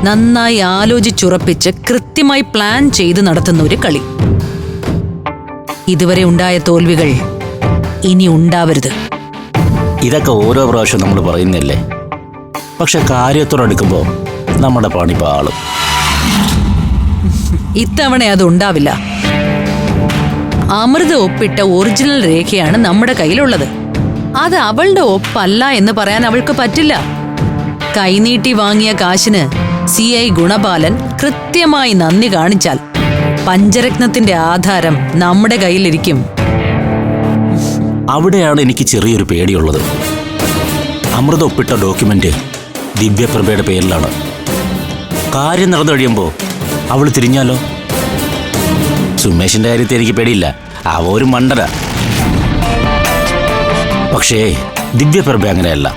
നന്നായി ആലോചിച്ചുറപ്പിച്ച് കൃത്യമായി പ്ലാൻ ചെയ്ത് നടത്തുന്ന ഒരു കളി. ഇതുവരെ ഉണ്ടായ തോൽവികൾ ഇനി ഉണ്ടാവരുത്. ഇതൊക്കെ ഓരോ പ്രാവശ്യം നമ്മൾ പറയുന്നില്ലേ, പക്ഷെ കാര്യത്തോടെടുക്കുമ്പോൾ നമ്മുടെ പണി പാളും. ഇത്തവണ അത് ഉണ്ടാവില്ല. അമൃത ഒപ്പിട്ട ഒറിജിനൽ രേഖയാണ് നമ്മുടെ കയ്യിലുള്ളത്. അത് അവളുടെ ഒപ്പല്ല എന്ന് പറയാൻ അവൾക്ക് പറ്റില്ല. കൈനീട്ടി വാങ്ങിയ കാശിന് CI ഗുണപാലൻ കൃത്യമായി നന്ദി കാണിച്ചാൽ പഞ്ചരത്നത്തിന്റെ ആധാരം നമ്മുടെ കയ്യിലിരിക്കും. അവിടെയാണ് എനിക്ക് ചെറിയൊരു പേടിയുള്ളത്. അമൃത ഒപ്പിട്ട ഡോക്യുമെന്റ് ദിവ്യപ്രഭയുടെ പേരിലാണ്. കാര്യം നടന്നു കഴിയുമ്പോൾ അവൾ തിരിഞ്ഞാലോ? സുമേഷിന്റെ കാര്യത്തിൽ എനിക്ക് പേടിയില്ല, അവ ഒരു മണ്ടര. പക്ഷേ ദിവ്യപ്രഭ അങ്ങനെയല്ല,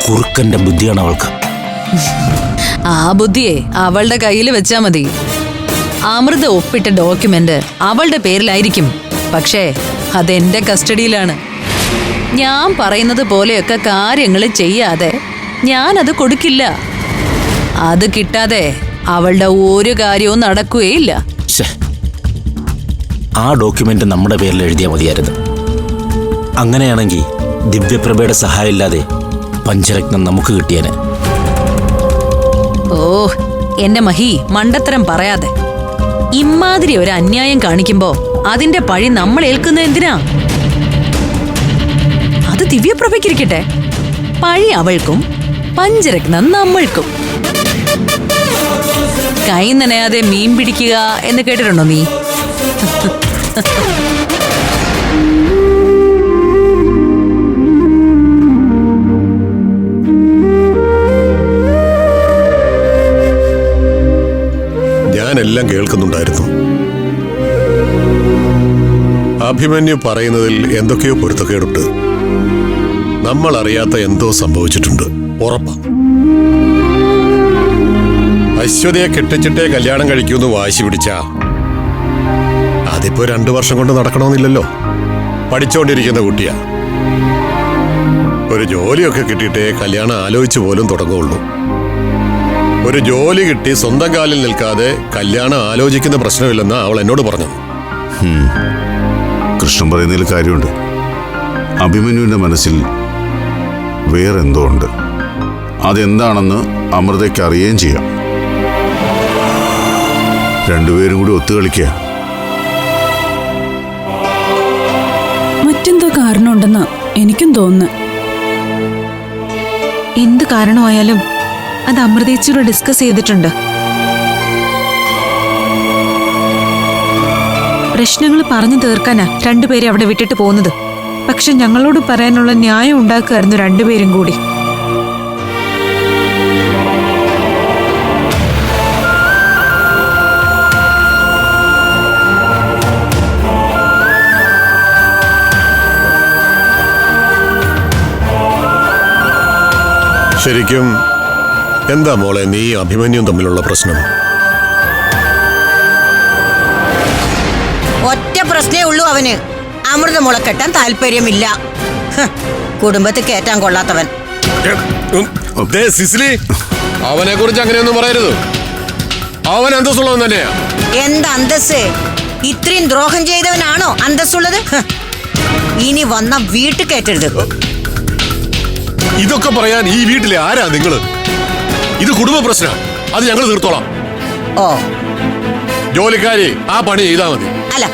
കുറുക്കന്റെ ബുദ്ധിയാണ് അവൾക്ക്. ആ ബുദ്ധിയെ അവളുടെ കയ്യിൽ വെച്ചാ മതി. അമൃത ഒപ്പിട്ട ഡോക്യുമെന്റ് അവളുടെ പേരിലായിരിക്കും, പക്ഷേ അതെന്റെ കസ്റ്റഡിയിലാണ്. ഞാൻ പറയുന്നത് പോലെയൊക്കെ കാര്യങ്ങൾ ചെയ്യാതെ ഞാനത് കൊടുക്കില്ല. അത് കിട്ടാതെ അവളുടെ ഒരു കാര്യവും നടക്കുകയില്ല. ആ ഡോക്യുമെന്റ് നമ്മുടെ പേരിൽ എഴുതിയാൽ മതിയായിരുന്നു. അങ്ങനെയാണെങ്കിൽ ദിവ്യപ്രഭയുടെ സഹായം ഇല്ലാതെ പഞ്ചരത്നം നമുക്ക് കിട്ടിയേനെ. ഓ എന്റെ മഹി, മണ്ടത്തരം പറയാതെ. ഇമാതിരി ഒരു അന്യായം കാണിക്കുമ്പോ അതിന്റെ പഴി നമ്മൾ ഏൽക്കുന്ന എന്തിനാ? അത് ദിവ്യപ്രഭയ്ക്കിരിക്കട്ടെ, പഴി അവൾക്കും പഞ്ചരത്നം നമ്മൾക്കും. കൈ നനയാതെ മീൻ പിടിക്കുക എന്ന് കേട്ടിട്ടുണ്ടോ നീ? ഞാനെല്ലാം കേൾക്കുന്നുണ്ടായിരുന്നു. അഭിമന്യു പറയുന്നതിൽ എന്തൊക്കെയോ പൊരുത്തക്കേടുണ്ട്. നമ്മൾ അറിയാത്ത എന്തോ സംഭവിച്ചിട്ടുണ്ട്, ഉറപ്പാ. അശ്വതിയെ കെട്ടിച്ചിട്ടേ കല്യാണം കഴിക്കൂന്ന് വാശി പിടിച്ചാ അതിപ്പോ 2 വർഷം കൊണ്ട് നടക്കണമെന്നില്ലല്ലോ. പഠിച്ചുകൊണ്ടിരിക്കുന്ന കുട്ടിയാ. ഒരു ജോലിയൊക്കെ കിട്ടിയിട്ടേ കല്യാണം ആലോചിച്ചു പോലും തുടങ്ങുള്ളൂ. ഒരു ജോലി കിട്ടി സ്വന്തം കാലിൽ നിൽക്കാതെ കല്യാണം ആലോചിക്കുന്ന പ്രശ്നമില്ലെന്നാ അവൾ എന്നോട് പറഞ്ഞത്. കൃഷ്ണൻ പറയുന്നതിൽ കാര്യമുണ്ട്. അഭിമന്യുവിന്റെ മനസ്സിൽ വേറെന്തോ ഉണ്ട്. അതെന്താണെന്ന് അമൃതയ്ക്ക് അറിയുകയും ചെയ്യാം. രണ്ടുപേരും കൂടി ഒത്തുകളിക്കുക. മറ്റെന്തോ കാരണമുണ്ടെന്ന് എനിക്കും തോന്നുന്നു. എന്ത് കാരണമായാലും അത് അമൃതേച്ചിയോട് ഡിസ്കസ് ചെയ്തിട്ടുണ്ട്. പ്രശ്നങ്ങൾ പറഞ്ഞു തീർക്കാനാ രണ്ടുപേരെ അവിടെ വിട്ടിട്ട് പോകുന്നത്. പക്ഷെ ഞങ്ങളോട് പറയാനുള്ള ന്യായം ഉണ്ടാക്കുമായിരുന്നു രണ്ടുപേരും കൂടി. ശരിക്കും എന്താ മോളെ നീ അഭിമന്യും തമ്മിലുള്ള പ്രശ്നം? ഒറ്റ പ്രശ്നേ ഉള്ളൂ അവന്. അമൃത മുള കെട്ടാൻ താല്പര്യമില്ല. കുടുംബത്തിൽ കയറ്റാൻ കൊള്ളാത്തവൻ. അവനെ കുറിച്ച് അങ്ങനെയൊന്നും പറയരുത്. അവൻ അന്തസ്സുള്ളവൻ തന്നെയാ. എന്താ അന്തസ്? ഇത്രയും ദ്രോഹം ചെയ്തവനാണോ അന്തസ്സുള്ളത്? ഇനി വന്ന വീട്ടിൽ കയറ്റരുത്. ഇതൊക്കെ പറയാൻ ഈ വീട്ടിലെ ആരാ നിങ്ങള്? ഇത് കുടുംബ പ്രശ്നം, അത് ഞങ്ങൾ തീർത്തോളാം. ഓ, ജോലിക്കാരി ആ പണി ചെയ്താ മതി. അല്ല,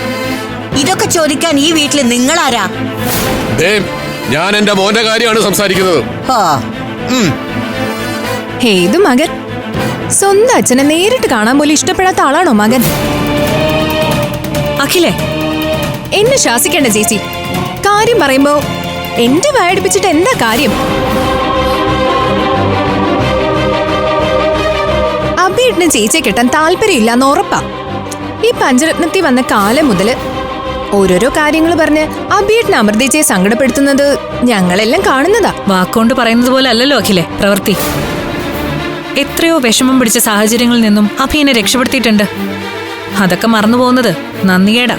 ഇതൊക്കെ ചോദിക്കാൻ ഈ വീട്ടില് നിങ്ങളാരാ? ഞാൻ എന്റെ മോന്റെ കാര്യമാണ് സംസാരിക്കുന്നത്. ഏത് മകൻ? സ്വന്തം അച്ഛനെ നേരിട്ട് കാണാൻ പോലും ഇഷ്ടപ്പെടാത്ത ആളാണോ മകൻ? അഖിലേ, എന്നെ ശാസിക്കേണ്ട ചേച്ചി. കാര്യം പറയുമ്പോ എന്റെ വായടിപ്പിച്ചിട്ട് എന്താ കാര്യം? അഭിയേട്ടന് ചേച്ചിയെ കെട്ടാൻ താല്പര്യമില്ലാന്ന് ഉറപ്പാ. ഈ പഞ്ചരത്നത്തിൽ വന്ന കാലം മുതല് ഓരോരോ കാര്യങ്ങൾ പറഞ്ഞ് അഭിയേട്ടന് അമൃതേച്ചിയെ സങ്കടപ്പെടുത്തുന്നത് ഞങ്ങളെല്ലാം കാണുന്നതാ. വാക്കുകൊണ്ട് പറയുന്നത് പോലെ അല്ലല്ലോ അഖിലേ പ്രവൃത്തി. എത്രയോ വിഷമം പിടിച്ച സാഹചര്യങ്ങളിൽ നിന്നും അഭിയെ രക്ഷപ്പെടുത്തിയിട്ടുണ്ട്. അതൊക്കെ മറന്നുപോകുന്നത് നന്ദികേടാ.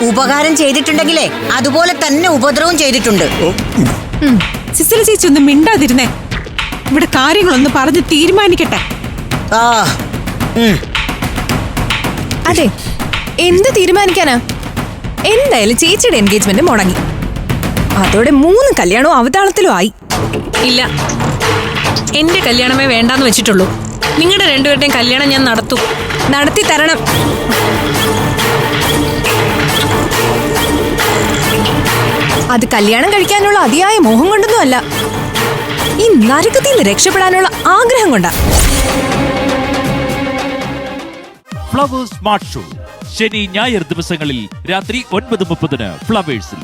ഉപകാരം ചെയ്തിട്ടുണ്ടെങ്കിലേ അതുപോലെ തന്നെ ഉപദ്രവം ചെയ്തിട്ടുണ്ട്. സിസിലി ചേച്ചി ഒന്നും മിണ്ടാതിരുന്നേ. ഇവിടെ കാര്യങ്ങളൊന്ന് പറഞ്ഞ് തീരുമാനിക്കട്ടെ. ആ അതെ, എന്ത് തീരുമാനിക്കാനാ? എന്തായാലും ചേച്ചിയുടെ എൻഗേജ്മെന്റ് മുടങ്ങി. അതോടെ 3 കല്യാണവും അവതാളത്തിലും ആയി. ഇല്ല, എന്റെ കല്യാണമേ വേണ്ടാന്ന് വെച്ചിട്ടുള്ളൂ. നിങ്ങളുടെ രണ്ടുപേരുടെയും കല്യാണം ഞാൻ നടത്തും. നടത്തി തരണം. അത് കല്യാണം കഴിക്കാനുള്ള അതിയായ മോഹം കൊണ്ടൊന്നും അല്ല, ഈ നരകത്തിൽ നിന്ന് രക്ഷപ്പെടാനുള്ള ആഗ്രഹം കൊണ്ടാ. ഫ്ലവേഴ്സ് സ്മാർട്ട് ഷോ ശനി ഞായർ ദിവസങ്ങളിൽ രാത്രി 9:30 ഫ്ലവേഴ്സിൽ.